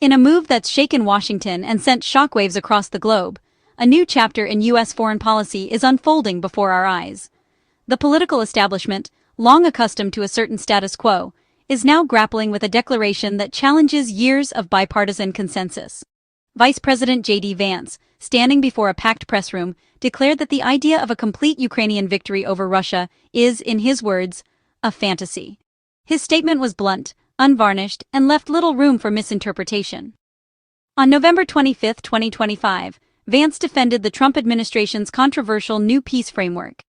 In a move that's shaken Washington and sent shockwaves across the globe, a new chapter in U.S. foreign policy is unfolding before our eyes. The political establishment, long accustomed to a certain status quo, is now grappling with a declaration that challenges years of bipartisan consensus. Vice President JD Vance, standing before a packed press room, declared that the idea of a complete Ukrainian victory over Russia is, in his words, a fantasy. His statement was blunt, unvarnished, and left little room for misinterpretation. On November 25, 2025, Vance defended the Trump administration's controversial new peace framework.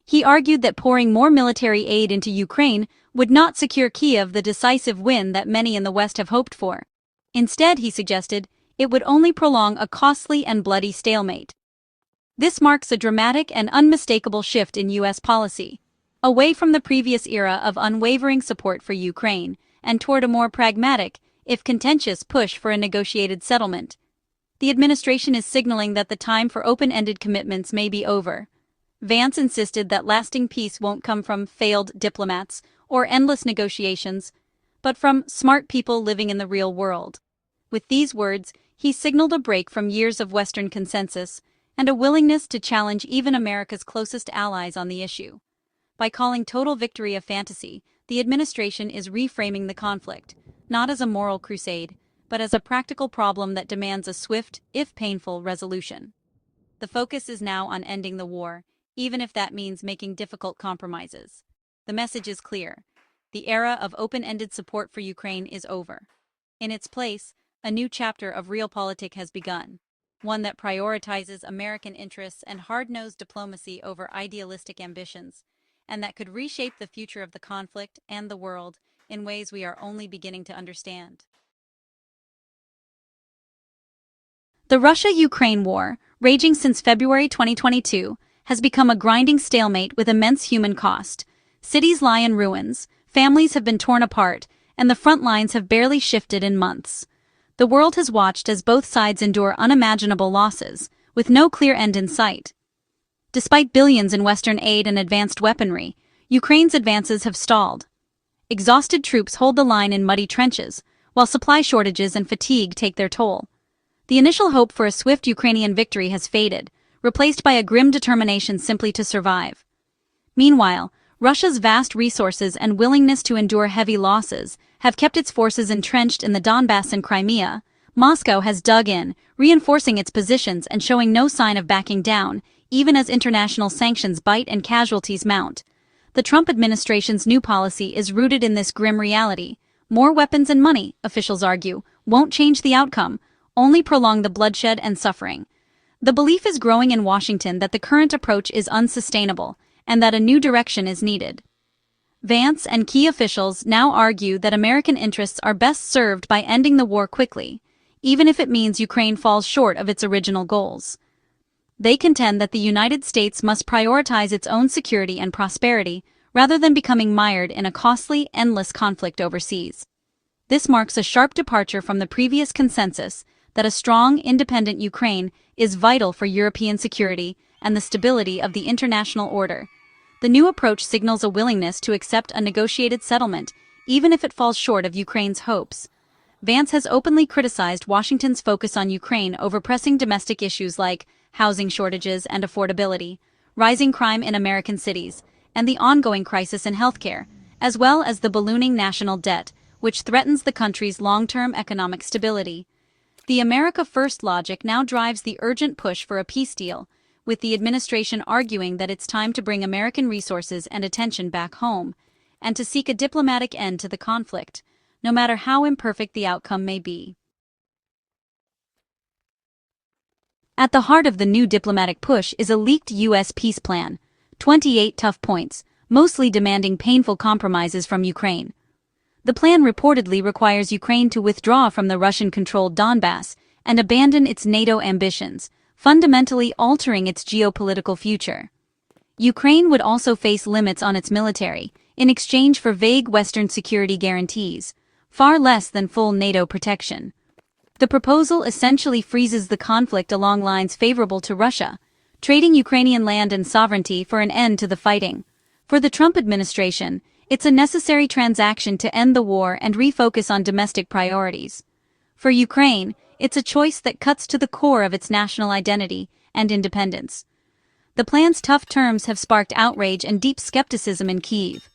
He argued that pouring more military aid into Ukraine would not secure Kiev the decisive win that many in the West have hoped for. Instead, he suggested, it would only prolong a costly and bloody stalemate. This marks a dramatic and unmistakable shift in U.S. policy, away from the previous era of unwavering support for Ukraine and toward a more pragmatic, if contentious, push for a negotiated settlement. The administration is signaling that the time for open-ended commitments may be over. Vance insisted that lasting peace won't come from failed diplomats or endless negotiations, but from smart people living in the real world. With these words, he signaled a break from years of Western consensus and a willingness to challenge even America's closest allies on the issue. By calling total victory a fantasy, the administration is reframing the conflict, not as a moral crusade, but as a practical problem that demands a swift, if painful, resolution. The focus is now on ending the war, even if that means making difficult compromises. The message is clear. The era of open-ended support for Ukraine is over. In its place, a new chapter of realpolitik has begun, one that prioritizes American interests and hard-nosed diplomacy over idealistic ambitions, and that could reshape the future of the conflict and the world in ways we are only beginning to understand. The Russia-Ukraine war, raging since February 2022, has become a grinding stalemate with immense human cost. Cities lie in ruins, families have been torn apart, and the front lines have barely shifted in months. The world has watched as both sides endure unimaginable losses, with no clear end in sight. Despite billions in Western aid and advanced weaponry, Ukraine's advances have stalled. Exhausted troops hold the line in muddy trenches, while supply shortages and fatigue take their toll. The initial hope for a swift Ukrainian victory has faded, replaced by a grim determination simply to survive. Meanwhile, Russia's vast resources and willingness to endure heavy losses have kept its forces entrenched in the Donbass and Crimea. Moscow has dug in, reinforcing its positions and showing no sign of backing down, even as international sanctions bite and casualties mount. The Trump administration's new policy is rooted in this grim reality. More weapons and money, officials argue, won't change the outcome, only prolong the bloodshed and suffering. The belief is growing in Washington that the current approach is unsustainable and that a new direction is needed. Vance and key officials now argue that American interests are best served by ending the war quickly, even if it means Ukraine falls short of its original goals. They contend that the United States must prioritize its own security and prosperity rather than becoming mired in a costly, endless conflict overseas. This marks a sharp departure from the previous consensus that a strong, independent Ukraine is vital for European security and the stability of the international order. The new approach signals a willingness to accept a negotiated settlement, even if it falls short of Ukraine's hopes. Vance has openly criticized Washington's focus on Ukraine over pressing domestic issues like housing shortages and affordability, rising crime in American cities, and the ongoing crisis in healthcare, as well as the ballooning national debt, which threatens the country's long-term economic stability. The America First logic now drives the urgent push for a peace deal, with the administration arguing that it's time to bring American resources and attention back home, and to seek a diplomatic end to the conflict, no matter how imperfect the outcome may be. At the heart of the new diplomatic push is a leaked U.S. peace plan, 28 tough points, mostly demanding painful compromises from Ukraine. The plan reportedly requires Ukraine to withdraw from the Russian-controlled Donbass and abandon its NATO ambitions, fundamentally altering its geopolitical future. Ukraine would also face limits on its military, in exchange for vague Western security guarantees, far less than full NATO protection. The proposal essentially freezes the conflict along lines favorable to Russia, trading Ukrainian land and sovereignty for an end to the fighting. For the Trump administration, it's a necessary transaction to end the war and refocus on domestic priorities. For Ukraine, it's a choice that cuts to the core of its national identity and independence. The plan's tough terms have sparked outrage and deep skepticism in Kyiv.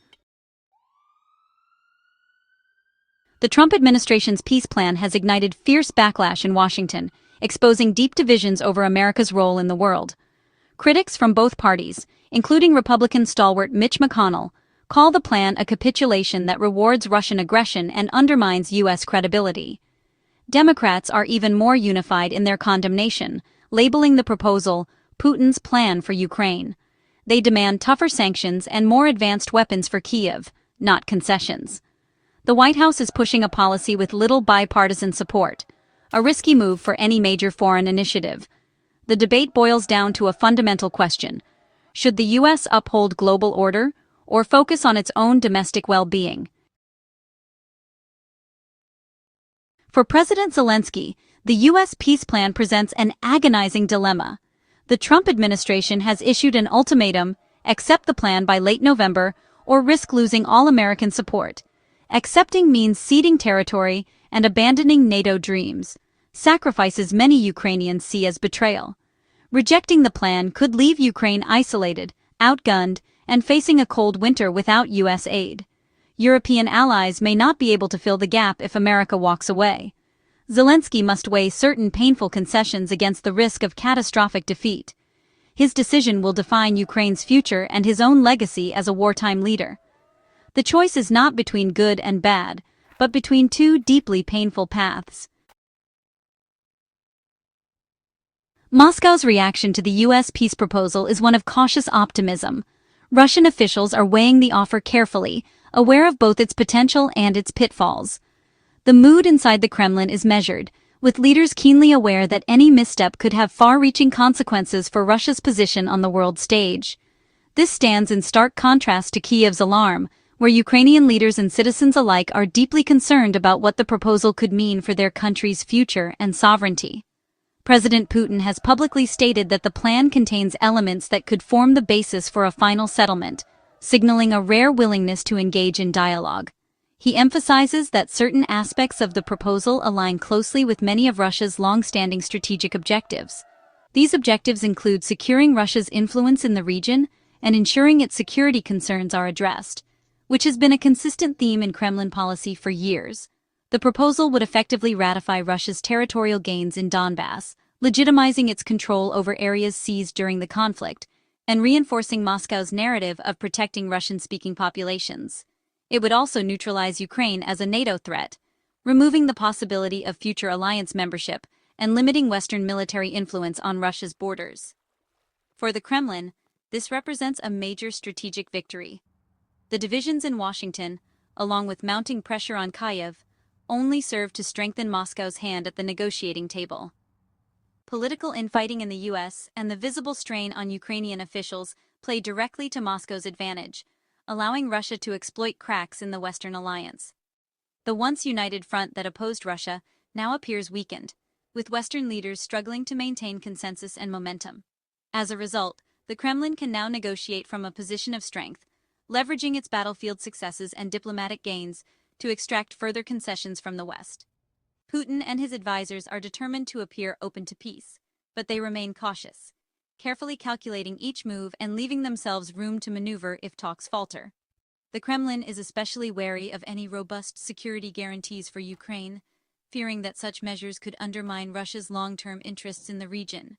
The Trump administration's peace plan has ignited fierce backlash in Washington, exposing deep divisions over America's role in the world. Critics from both parties, including Republican stalwart Mitch McConnell, call the plan a capitulation that rewards Russian aggression and undermines U.S. credibility. Democrats are even more unified in their condemnation, labeling the proposal Putin's plan for Ukraine. They demand tougher sanctions and more advanced weapons for Kyiv, not concessions. The White House is pushing a policy with little bipartisan support, a risky move for any major foreign initiative. The debate boils down to a fundamental question: should the U.S. uphold global order or focus on its own domestic well-being? For President Zelensky, the U.S. peace plan presents an agonizing dilemma. The Trump administration has issued an ultimatum: accept the plan by late November or risk losing all American support. Accepting means ceding territory and abandoning NATO dreams, sacrifices many Ukrainians see as betrayal. Rejecting the plan could leave Ukraine isolated, outgunned, and facing a cold winter without U.S. aid. European allies may not be able to fill the gap if America walks away. Zelensky must weigh certain painful concessions against the risk of catastrophic defeat. His decision will define Ukraine's future and his own legacy as a wartime leader. The choice is not between good and bad, but between two deeply painful paths. Moscow's reaction to the U.S. peace proposal is one of cautious optimism. Russian officials are weighing the offer carefully, aware of both its potential and its pitfalls. The mood inside the Kremlin is measured, with leaders keenly aware that any misstep could have far-reaching consequences for Russia's position on the world stage. This stands in stark contrast to Kyiv's alarm, where Ukrainian leaders and citizens alike are deeply concerned about what the proposal could mean for their country's future and sovereignty. President Putin has publicly stated that the plan contains elements that could form the basis for a final settlement, signaling a rare willingness to engage in dialogue. He emphasizes that certain aspects of the proposal align closely with many of Russia's long-standing strategic objectives. These objectives include securing Russia's influence in the region and ensuring its security concerns are addressed, which has been a consistent theme in Kremlin policy for years. The proposal would effectively ratify Russia's territorial gains in Donbass, legitimizing its control over areas seized during the conflict, and reinforcing Moscow's narrative of protecting Russian-speaking populations. It would also neutralize Ukraine as a NATO threat, removing the possibility of future alliance membership and limiting Western military influence on Russia's borders. For the Kremlin, this represents a major strategic victory. The divisions in Washington, along with mounting pressure on Kyiv, only serve to strengthen Moscow's hand at the negotiating table. Political infighting in the U.S. and the visible strain on Ukrainian officials play directly to Moscow's advantage, allowing Russia to exploit cracks in the Western alliance. The once united front that opposed Russia now appears weakened, with Western leaders struggling to maintain consensus and momentum. As a result, the Kremlin can now negotiate from a position of strength, leveraging its battlefield successes and diplomatic gains to extract further concessions from the West. Putin and his advisors are determined to appear open to peace, but they remain cautious, carefully calculating each move and leaving themselves room to maneuver if talks falter. The Kremlin is especially wary of any robust security guarantees for Ukraine, fearing that such measures could undermine Russia's long-term interests in the region.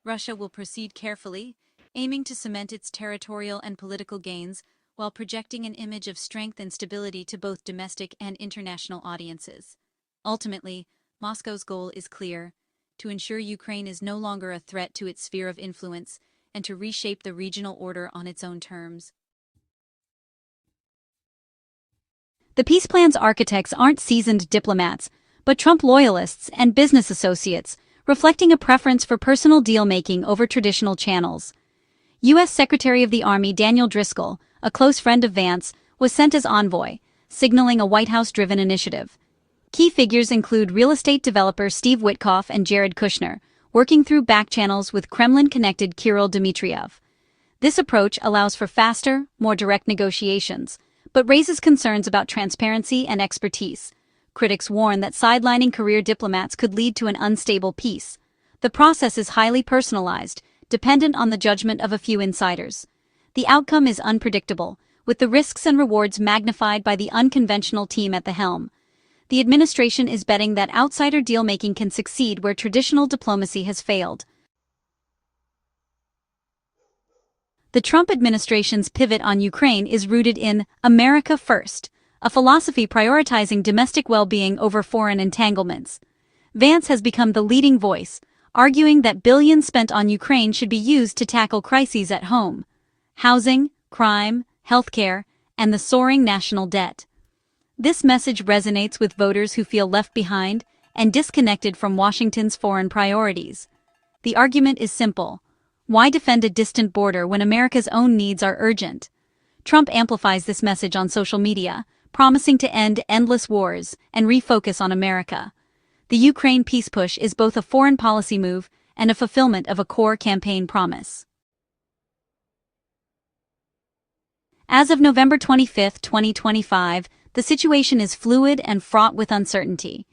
Russia will proceed carefully, aiming to cement its territorial and political gains while projecting an image of strength and stability to both domestic and international audiences. Ultimately, Moscow's goal is clear: to ensure Ukraine is no longer a threat to its sphere of influence and to reshape the regional order on its own terms. The peace plan's architects aren't seasoned diplomats, but Trump loyalists and business associates, reflecting a preference for personal deal-making over traditional channels. U.S. Secretary of the Army Daniel Driscoll, a close friend of Vance, was sent as envoy, signaling a White House-driven initiative. Key figures include real estate developer Steve Witkoff and Jared Kushner, working through back channels with Kremlin-connected Kirill Dmitriev. This approach allows for faster, more direct negotiations, but raises concerns about transparency and expertise. critics warn that sidelining career diplomats could lead to an unstable peace. The process is highly personalized, dependent on the judgment of a few insiders. The outcome is unpredictable, with the risks and rewards magnified by the unconventional team at the helm. The administration is betting that outsider deal-making can succeed where traditional diplomacy has failed. The Trump administration's pivot on Ukraine is rooted in America First, a philosophy prioritizing domestic well-being over foreign entanglements. Vance has become the leading voice, arguing that billions spent on Ukraine should be used to tackle crises at home: housing, crime, healthcare, and the soaring national debt. This message resonates with voters who feel left behind and disconnected from Washington's foreign priorities. The argument is simple: why defend a distant border when America's own needs are urgent? Trump amplifies this message on social media, promising to end endless wars and refocus on America. The Ukraine peace push is both a foreign policy move and a fulfillment of a core campaign promise. As of November 25, 2025, the situation is fluid and fraught with uncertainty.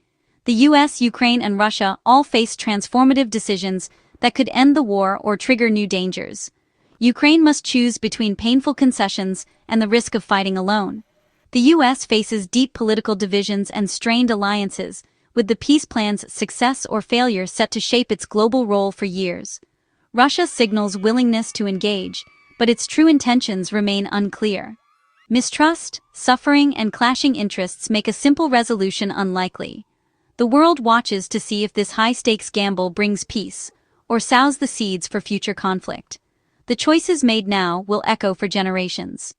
The US, Ukraine, and Russia all face transformative decisions that could end the war or trigger new dangers. Ukraine must choose between painful concessions and the risk of fighting alone. The US faces deep political divisions and strained alliances, with the peace plan's success or failure set to shape its global role for years. Russia signals willingness to engage, but its true intentions remain unclear. Mistrust, suffering, and clashing interests make a simple resolution unlikely. The world watches to see if this high-stakes gamble brings peace, or sows the seeds for future conflict. The choices made now will echo for generations.